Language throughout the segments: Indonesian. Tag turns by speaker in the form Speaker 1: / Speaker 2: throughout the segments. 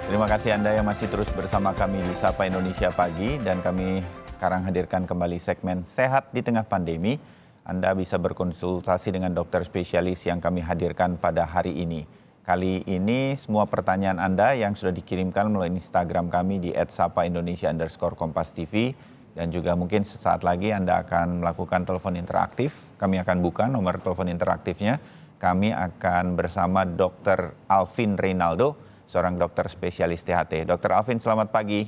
Speaker 1: Terima kasih Anda yang masih terus bersama kami di Sapa Indonesia Pagi dan kami sekarang hadirkan kembali segmen Sehat di Tengah Pandemi. Anda bisa berkonsultasi dengan dokter spesialis yang kami hadirkan pada hari ini. Kali ini semua pertanyaan Anda yang sudah dikirimkan melalui Instagram kami di @sapa_Indonesia_Kompas TV dan juga mungkin sesaat lagi Anda akan melakukan telepon interaktif. Kami akan buka nomor telepon interaktifnya. Kami akan bersama Dr. Alvin Reynaldo, seorang dokter spesialis THT. Dr. Alvin, selamat pagi.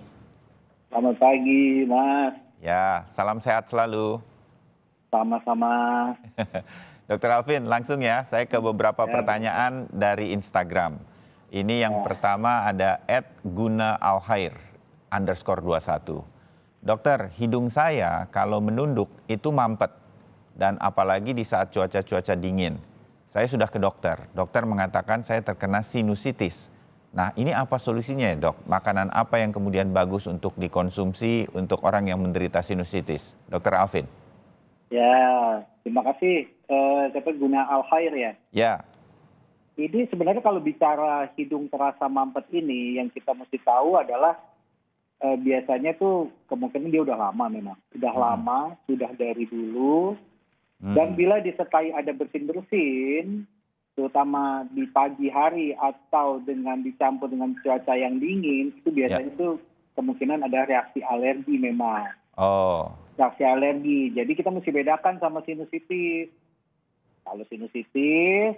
Speaker 2: Selamat pagi, Mas.
Speaker 1: Ya, salam sehat selalu.
Speaker 2: Sama-sama.
Speaker 1: Dr. Alvin, langsung ya, saya ke beberapa
Speaker 2: Ya,
Speaker 1: pertanyaan dari Instagram. Ini yang pertama ada @gunaalhair_21. Dokter, hidung saya kalau menunduk itu mampet dan apalagi di saat cuaca dingin. Saya sudah ke dokter. Dokter mengatakan saya terkena sinusitis. Nah, ini apa solusinya ya, Dok? Makanan apa yang kemudian bagus untuk dikonsumsi untuk orang yang menderita sinusitis? Dr. Alvin.
Speaker 2: Ya, terima kasih. Siapa Gunaalhair ya?
Speaker 1: Ya.
Speaker 2: Ini sebenarnya kalau bicara hidung terasa mampet ini, yang kita mesti tahu adalah biasanya tuh kemungkinan dia udah lama memang. Sudah lama, sudah dari dulu. Dan bila disertai ada bersin-bersin, terutama di pagi hari atau dengan dicampur dengan cuaca yang dingin, itu biasanya tuh kemungkinan ada reaksi alergi memang.
Speaker 1: Oh.
Speaker 2: Reaksi alergi. Jadi kita mesti bedakan sama sinusitis. Kalau sinusitis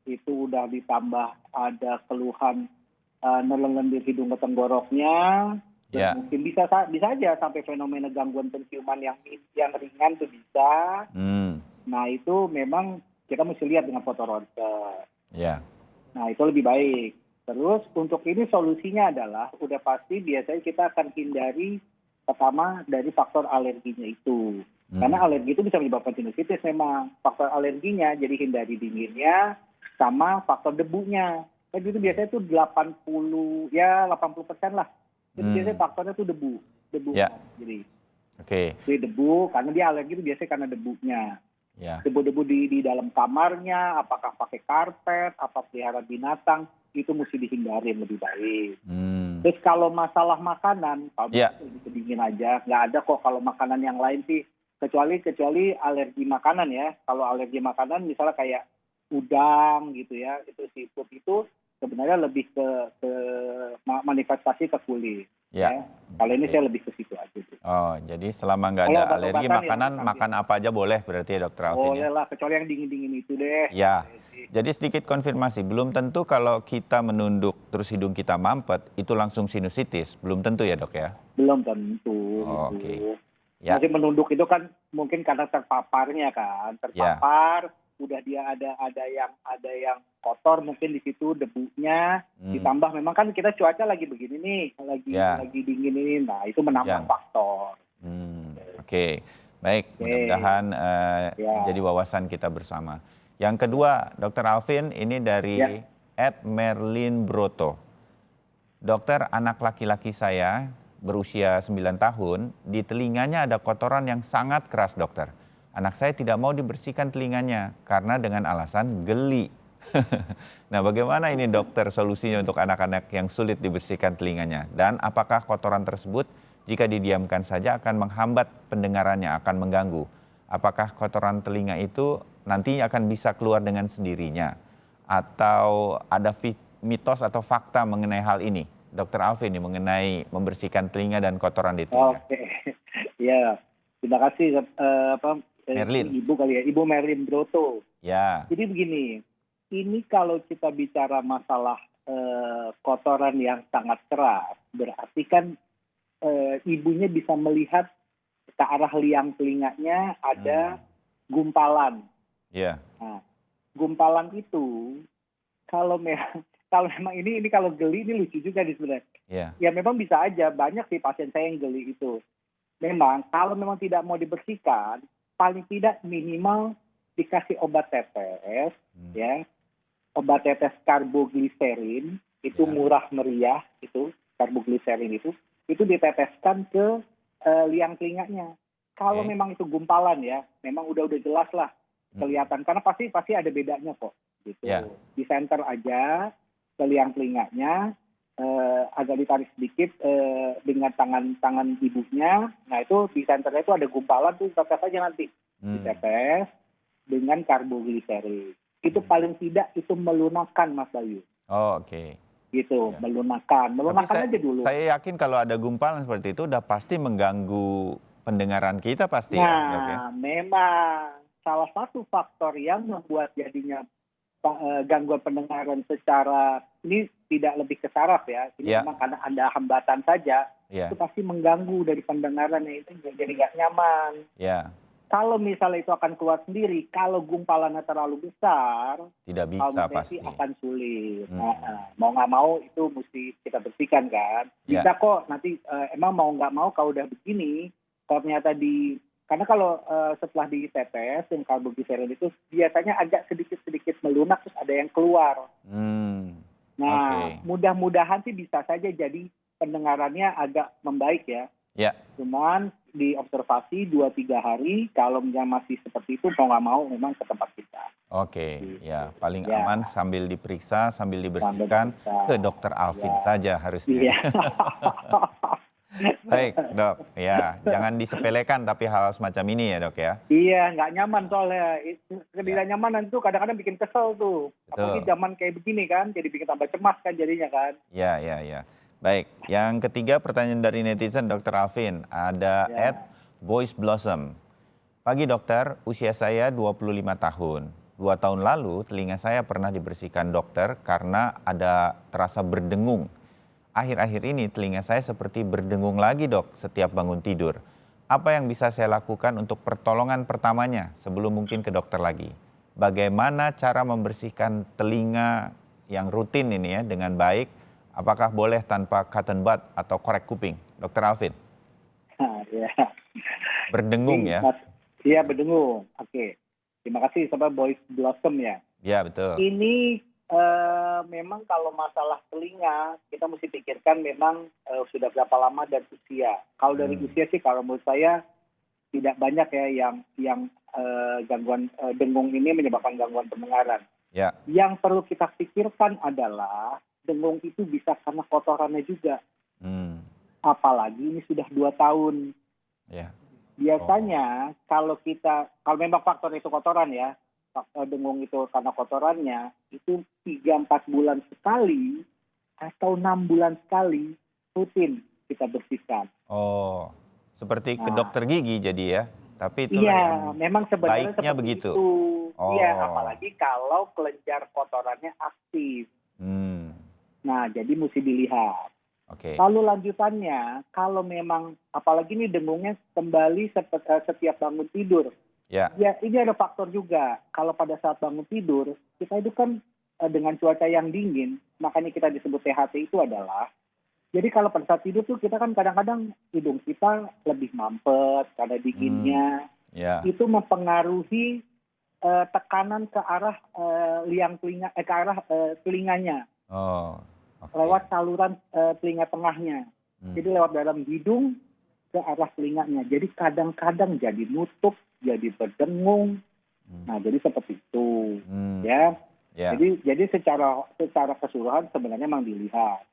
Speaker 2: itu udah ditambah ada keluhan lendir hidung ke tenggoroknya, dan mungkin bisa aja sampai fenomena gangguan penciuman yang ringan tuh bisa. Nah itu memang kita mesti lihat dengan foto ronsen. Nah itu lebih baik. Terus untuk ini solusinya adalah udah pasti biasanya kita akan hindari pertama dari faktor alerginya itu. Karena alergi itu bisa menyebabkan sinusitis memang. Faktor alerginya jadi hindari dinginnya sama faktor debunya. Kan itu biasanya tuh 80% lah. Itu biasanya faktornya tuh debu. Jadi debu karena dia alergi itu biasanya karena debunya. Debu-debu di dalam kamarnya, apakah pakai karpet, apa pelihara binatang, itu mesti dihindari lebih baik. Terus kalau masalah makanan, kalau lebih dingin aja, nggak ada kok kalau makanan yang lain sih, kecuali alergi makanan ya. Kalau alergi makanan misalnya kayak udang gitu ya, itu seafood itu sebenarnya lebih ke manifestasi ke kulit. Kalau ini saya lebih ke situ aja.
Speaker 1: Oh, jadi selama nggak ada alergi makanan, makan apa aja boleh berarti ya Dokter Alvin?
Speaker 2: Boleh lah, kecuali yang dingin-dingin itu deh.
Speaker 1: Ya, jadi sedikit konfirmasi, belum tentu kalau kita menunduk terus hidung kita mampet, itu langsung sinusitis, belum tentu ya Dok ya?
Speaker 2: Belum tentu.
Speaker 1: Oke.
Speaker 2: Masih menunduk itu kan mungkin karena terpaparnya kan, terpapar, udah dia ada yang kotor mungkin di situ debunya, ditambah memang kan kita cuaca lagi begini nih, lagi dingin ini, nah itu menambah faktor.
Speaker 1: Oke, baik, mudah-mudahan jadi wawasan kita bersama. Yang kedua, Dr. Alvin, ini dari @Merlin Broto. Dokter, anak laki-laki saya berusia 9 tahun, di telinganya ada kotoran yang sangat keras, dokter. Anak saya tidak mau dibersihkan telinganya karena dengan alasan geli. Nah, bagaimana ini dokter solusinya untuk anak-anak yang sulit dibersihkan telinganya? Dan apakah kotoran tersebut jika didiamkan saja akan menghambat pendengarannya, akan mengganggu? Apakah kotoran telinga itu nanti akan bisa keluar dengan sendirinya? Atau ada mitos atau fakta mengenai hal ini? Dokter Alvin ini mengenai membersihkan telinga dan kotoran di telinga.
Speaker 2: Oke, ya, terima kasih
Speaker 1: Merlin.
Speaker 2: Ibu kali ya, Ibu Merlin Broto.
Speaker 1: Ya.
Speaker 2: Jadi begini, ini kalau kita bicara masalah kotoran yang sangat keras, berarti kan ibunya bisa melihat ke arah liang telinganya ada gumpalan. Nah, gumpalan itu kalau memang ini kalau geli ini lucu juga nih sebenarnya. Ya memang bisa aja, banyak sih pasien saya yang geli itu. Memang kalau memang tidak mau dibersihkan, paling tidak minimal dikasih obat tetes, ya. Obat tetes karbogliserin itu murah meriah, itu karbogliserin itu diteteskan ke liang telinganya. Kalau memang itu gumpalan ya, memang udah jelas lah kelihatan, karena pasti ada bedanya kok. Gitu. Di center aja ke liang telinganya, agak ditarik sedikit dengan tangan ibunya. Nah itu di senternya itu ada gumpalan tuh, tetes aja nanti ditetes dengan karbogliserin. Itu paling tidak itu melunakkan, Mas Bayu.
Speaker 1: Oh, oke.
Speaker 2: Gitu,
Speaker 1: Ya.
Speaker 2: melunakkan aja dulu.
Speaker 1: Saya yakin kalau ada gumpalan seperti itu udah pasti mengganggu pendengaran kita pasti ya, Dok ya.
Speaker 2: Nah, memang salah satu faktor yang membuat jadinya gangguan pendengaran secara ini tidak lebih ke saraf ya, ini
Speaker 1: Ya.
Speaker 2: memang karena ada hambatan saja,
Speaker 1: Ya.
Speaker 2: itu pasti mengganggu dari pendengarannya, itu jadi nggak nyaman.
Speaker 1: Ya.
Speaker 2: Kalau misalnya itu akan keluar sendiri, kalau gumpalannya terlalu besar,
Speaker 1: Tidak
Speaker 2: kalau
Speaker 1: bisa
Speaker 2: menurut saya sih
Speaker 1: pasti.
Speaker 2: akan sulit. Mau nggak mau itu mesti kita bersihkan kan.
Speaker 1: Ya.
Speaker 2: Bisa kok nanti emang mau nggak mau kalau udah begini, kalau ternyata karena kalau setelah ditetes dengan karbogliserin itu biasanya agak sedikit-sedikit melunak terus ada yang keluar. Nah,
Speaker 1: Oke.
Speaker 2: mudah-mudahan sih bisa saja jadi pendengarannya agak membaik ya.
Speaker 1: Ya.
Speaker 2: Cuman diobservasi 2-3 hari, kalau masih seperti itu mau nggak mau memang ke tempat kita.
Speaker 1: Oke,
Speaker 2: Gitu.
Speaker 1: ya paling
Speaker 2: Ya.
Speaker 1: aman sambil diperiksa, sambil dibersihkan
Speaker 2: diperiksa.
Speaker 1: ke Dokter Alvin
Speaker 2: Ya.
Speaker 1: saja harusnya.
Speaker 2: Iya.
Speaker 1: Baik, Dok. Ya, jangan disepelekan tapi hal semacam ini ya, Dok ya.
Speaker 2: Iya, nggak nyaman soalnya. Ketidaknyamanan itu kadang-kadang bikin kesel tuh.
Speaker 1: Betul.
Speaker 2: Apalagi zaman kayak begini kan, jadi bikin tambah cemas kan jadinya kan.
Speaker 1: Ya, ya, ya. Baik, yang ketiga pertanyaan dari netizen Dokter Alvin. Ada
Speaker 2: Ya.
Speaker 1: @boysblossom. Pagi dokter, usia saya 25 tahun. 2 tahun lalu telinga saya pernah dibersihkan dokter karena ada terasa berdengung. Akhir-akhir ini telinga saya seperti berdengung lagi dok setiap bangun tidur. Apa yang bisa saya lakukan untuk pertolongan pertamanya sebelum mungkin ke dokter lagi? Bagaimana cara membersihkan telinga yang rutin ini ya dengan baik? Apakah boleh tanpa cotton bud atau korek kuping? Dokter Alvin.
Speaker 2: Nah, ya.
Speaker 1: Berdengung ya?
Speaker 2: Iya, berdengung. Oke. Terima kasih sama Boys Blossom ya.
Speaker 1: Ya betul.
Speaker 2: Ini memang kalau masalah telinga kita mesti pikirkan memang sudah berapa lama dan usia. Kalau dari usia sih kalau menurut saya tidak banyak ya yang gangguan dengung ini menyebabkan gangguan pendengaran.
Speaker 1: Ya.
Speaker 2: Yang perlu kita pikirkan adalah dengung itu bisa karena kotorannya juga. Apalagi ini sudah 2 tahun.
Speaker 1: Ya.
Speaker 2: Biasanya kalau memang faktor itu kotoran ya, dengung itu karena kotorannya, itu 3-4 bulan sekali atau 6 bulan sekali rutin kita bersihkan.
Speaker 1: Oh, seperti ke dokter gigi jadi ya? Tapi itulah
Speaker 2: Iya,
Speaker 1: yang
Speaker 2: memang sebenarnya
Speaker 1: baiknya
Speaker 2: seperti
Speaker 1: begitu.
Speaker 2: itu. Iya,
Speaker 1: Oh.
Speaker 2: apalagi kalau kelenjar kotorannya aktif. Nah, jadi mesti dilihat.
Speaker 1: Oke.
Speaker 2: Lalu lanjutannya, kalau memang apalagi ini dengungnya kembali setiap bangun tidur.
Speaker 1: Ya.
Speaker 2: Ya, ini ada faktor juga. Kalau pada saat bangun tidur, kita itu kan dengan cuaca yang dingin, makanya kita disebut THT itu adalah, jadi kalau pada saat tidur tuh kita kan kadang-kadang hidung kita lebih mampet karena dinginnya.
Speaker 1: Ya.
Speaker 2: Itu mempengaruhi tekanan ke arah ke arah telinganya.
Speaker 1: Oh. Okay.
Speaker 2: Lewat saluran telinga tengahnya. Jadi lewat dalam hidung ke arah telinganya. Jadi kadang-kadang jadi nutup, jadi berdengung. Nah, jadi seperti itu, ya. Jadi secara keseluruhan sebenarnya memang dilihat.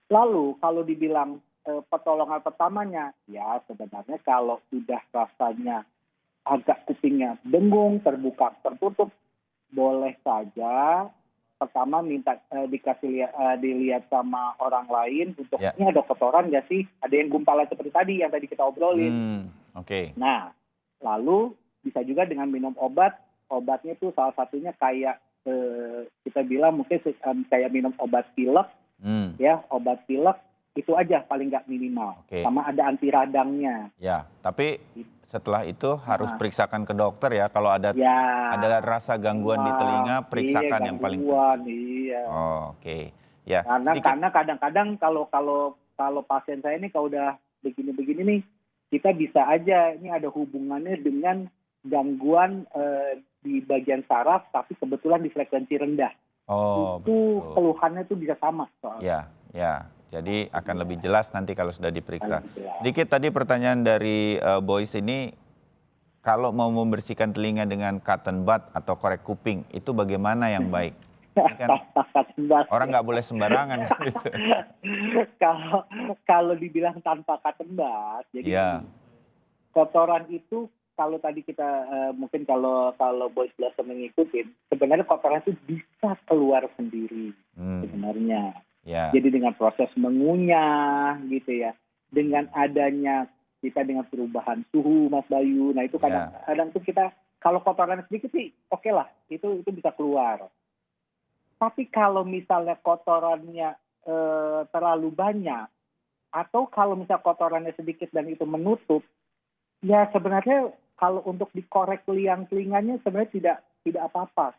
Speaker 2: Lalu kalau dibilang pertolongan pertamanya, ya sebenarnya kalau sudah rasanya agak kupingnya dengung, terbuka, tertutup, boleh saja pertama minta dilihat sama orang lain untuk ini ada kotoran nggak sih? Ada yang gumpalan seperti tadi yang tadi kita obrolin.
Speaker 1: Oke.
Speaker 2: Nah, lalu bisa juga dengan minum obat. Obatnya itu salah satunya kayak kita bilang mungkin kayak minum obat pilek, ya obat pilek itu aja paling nggak minimal. Sama ada anti radangnya.
Speaker 1: Ya, tapi setelah itu harus periksakan ke dokter ya. Kalau ada rasa gangguan di telinga, periksakan yang paling penting.
Speaker 2: Iya.
Speaker 1: Oh, oke. Ya.
Speaker 2: Karena kadang-kadang kalau pasien saya ini kalau udah begini-begini nih, kita bisa aja ini ada hubungannya dengan gangguan di bagian saraf, tapi kebetulan di frekuensi rendah.
Speaker 1: Oh,
Speaker 2: itu keluhannya tuh bisa sama soalnya.
Speaker 1: Ya. Jadi akan lebih jelas nanti kalau sudah diperiksa. Sedikit tadi pertanyaan dari Boys ini, kalau mau membersihkan telinga dengan cotton bud atau korek kuping, itu bagaimana yang baik? Ini kan
Speaker 2: tanpa cotton bud.
Speaker 1: orang nggak boleh sembarangan kan itu.
Speaker 2: Kalau kalau dibilang tanpa cotton bud, jadi
Speaker 1: Iya,
Speaker 2: kotoran itu kalau tadi kita mungkin kalau Boys Blossom mengikutin, sebenarnya kotoran itu bisa keluar sendiri sebenarnya.
Speaker 1: ya,
Speaker 2: Jadi dengan proses mengunyah gitu ya, dengan adanya kita dengan perubahan suhu Mas Bayu, nah itu
Speaker 1: ya,
Speaker 2: kadang tuh kita kalau kotoran sedikit sih oke lah, itu bisa keluar. Tapi kalau misalnya kotorannya terlalu banyak, atau kalau misalnya kotorannya sedikit dan itu menutup, ya sebenarnya kalau untuk dikorek telinganya sebenarnya tidak apa-apa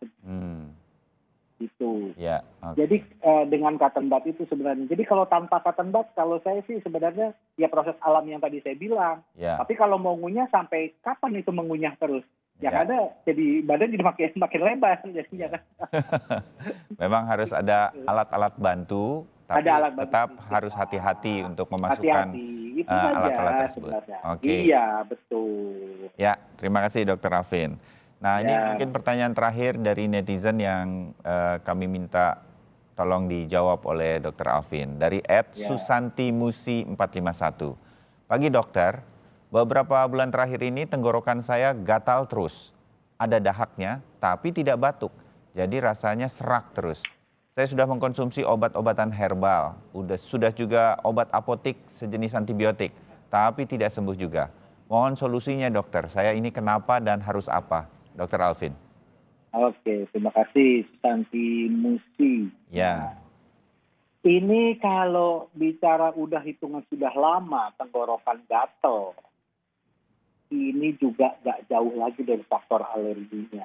Speaker 2: gitu.
Speaker 1: ya, oke,
Speaker 2: Jadi dengan cotton bud itu sebenarnya. Jadi kalau tanpa cotton bud, kalau saya sih sebenarnya ya proses alam yang tadi saya bilang.
Speaker 1: ya,
Speaker 2: Tapi kalau mau ngunyah sampai kapan itu mengunyah terus? Yang
Speaker 1: ya.
Speaker 2: ada jadi badan jadi makin lebar jadinya kan.
Speaker 1: Memang harus ada alat-alat bantu, tapi
Speaker 2: Ada alat bantu
Speaker 1: tetap
Speaker 2: sedikit
Speaker 1: harus
Speaker 2: lah.
Speaker 1: hati-hati untuk memasukkan
Speaker 2: Hati-hati, itu saja
Speaker 1: alat-alat tersebut.
Speaker 2: sebenarnya.
Speaker 1: Oke.
Speaker 2: Iya, betul.
Speaker 1: Ya, terima kasih Dokter Alvin. Nah, ini
Speaker 2: Ya,
Speaker 1: mungkin pertanyaan terakhir dari netizen yang kami minta tolong dijawab oleh Dokter Alvin. Dari
Speaker 2: ya.
Speaker 1: @susantimusi451. Pagi dokter, beberapa bulan terakhir ini tenggorokan saya gatal terus. Ada dahaknya, tapi tidak batuk. Jadi rasanya serak terus. Saya sudah mengkonsumsi obat-obatan herbal, sudah juga obat apotik sejenis antibiotik, tapi tidak sembuh juga. Mohon solusinya dokter, saya ini kenapa dan harus apa? Dokter Alvin.
Speaker 2: Oke, terima kasih Santi Musi.
Speaker 1: Ya,
Speaker 2: Ini kalau bicara udah hitungan sudah lama tenggorokan gatel, ini juga nggak jauh lagi dari faktor alerginya.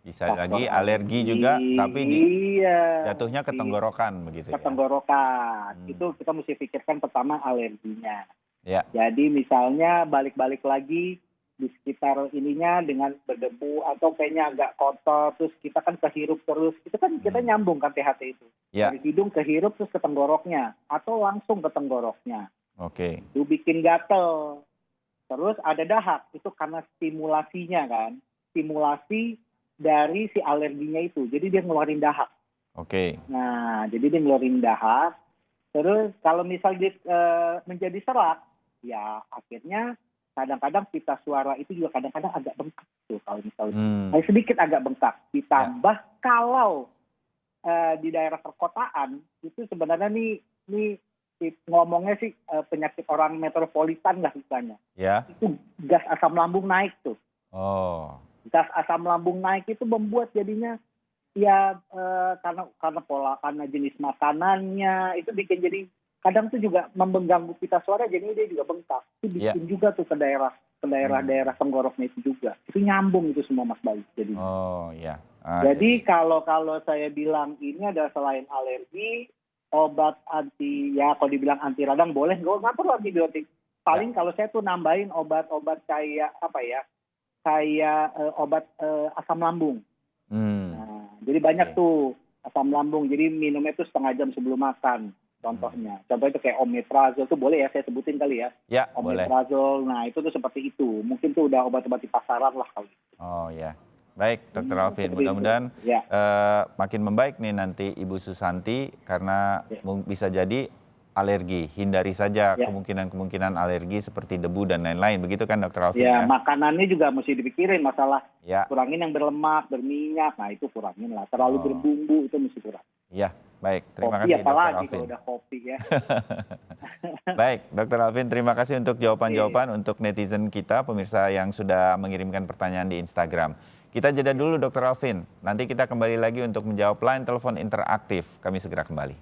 Speaker 1: bisa
Speaker 2: Faktor
Speaker 1: lagi alergi juga, tapi
Speaker 2: iya,
Speaker 1: jatuhnya ke tenggorokan begitu
Speaker 2: ke
Speaker 1: ya.
Speaker 2: tenggorokan. Itu kita mesti pikirkan pertama alerginya.
Speaker 1: Ya,
Speaker 2: Jadi misalnya balik-balik lagi di sekitar ininya dengan berdebu atau kayaknya agak kotor, terus kita kan kehirup terus, itu kan kita nyambung kan THT itu.
Speaker 1: ya,
Speaker 2: Dari hidung kehirup terus ke tenggoroknya, atau langsung ke tenggoroknya.
Speaker 1: oke.
Speaker 2: Itu bikin gatel. Terus ada dahak, itu karena stimulasinya kan. Stimulasi dari si alerginya itu, jadi dia ngeluarin dahak.
Speaker 1: Oke.
Speaker 2: Nah, jadi dia ngeluarin dahak. Terus kalau misal dia menjadi serak, ya akhirnya kadang-kadang pita suara itu juga kadang-kadang agak bengkak tuh kalau misalnya sedikit agak bengkak. Ditambah kalau di daerah perkotaan itu sebenarnya nih ngomongnya sih penyakit orang metropolitan lah misalnya.
Speaker 1: Ya.
Speaker 2: Itu gas asam lambung naik tuh.
Speaker 1: Oh.
Speaker 2: Gas asam lambung naik itu membuat jadinya ya karena jenis makanannya itu bikin jadi kadang tuh juga mengganggu pita suara, jadi dia juga bengkak. Itu bikin juga tuh ke daerah tenggoroknya itu juga. Itu nyambung itu semua Mas Bayu. Jadi.
Speaker 1: Oh ya.
Speaker 2: Jadi kalau saya bilang ini adalah selain alergi, obat kalau dibilang anti radang boleh, nggak perlu antibiotik. Paling kalau saya tuh nambahin obat-obat kayak obat asam lambung. Nah, jadi banyak tuh asam lambung. Jadi minumnya tuh setengah jam sebelum makan. Contohnya itu kayak omeprazol tuh boleh ya saya sebutin kali ya.
Speaker 1: Ya,
Speaker 2: omeprazol.
Speaker 1: boleh.
Speaker 2: Nah itu tuh seperti itu. Mungkin tuh udah obat-obat di pasaran lah kali.
Speaker 1: Oh ya. Baik, Dokter Alvin. Mudah-mudahan makin membaik nih nanti Ibu Susanti karena bisa jadi alergi. Hindari saja kemungkinan alergi seperti debu dan lain-lain. Begitu kan Dokter Alvin?
Speaker 2: Ya, makanannya juga mesti dipikirin masalah kurangin yang berlemak, berminyak. Nah itu kurangin lah. Terlalu berbumbu itu mesti kurang.
Speaker 1: Iya, baik. Terima
Speaker 2: Kopi
Speaker 1: kasih Dokter
Speaker 2: apalagi
Speaker 1: Alvin.
Speaker 2: kalau udah kopi ya.
Speaker 1: Baik, Dokter Alvin, terima kasih untuk jawaban-jawaban untuk netizen kita, pemirsa yang sudah mengirimkan pertanyaan di Instagram. Kita jeda dulu Dokter Alvin, nanti kita kembali lagi untuk menjawab line telepon interaktif. Kami segera kembali.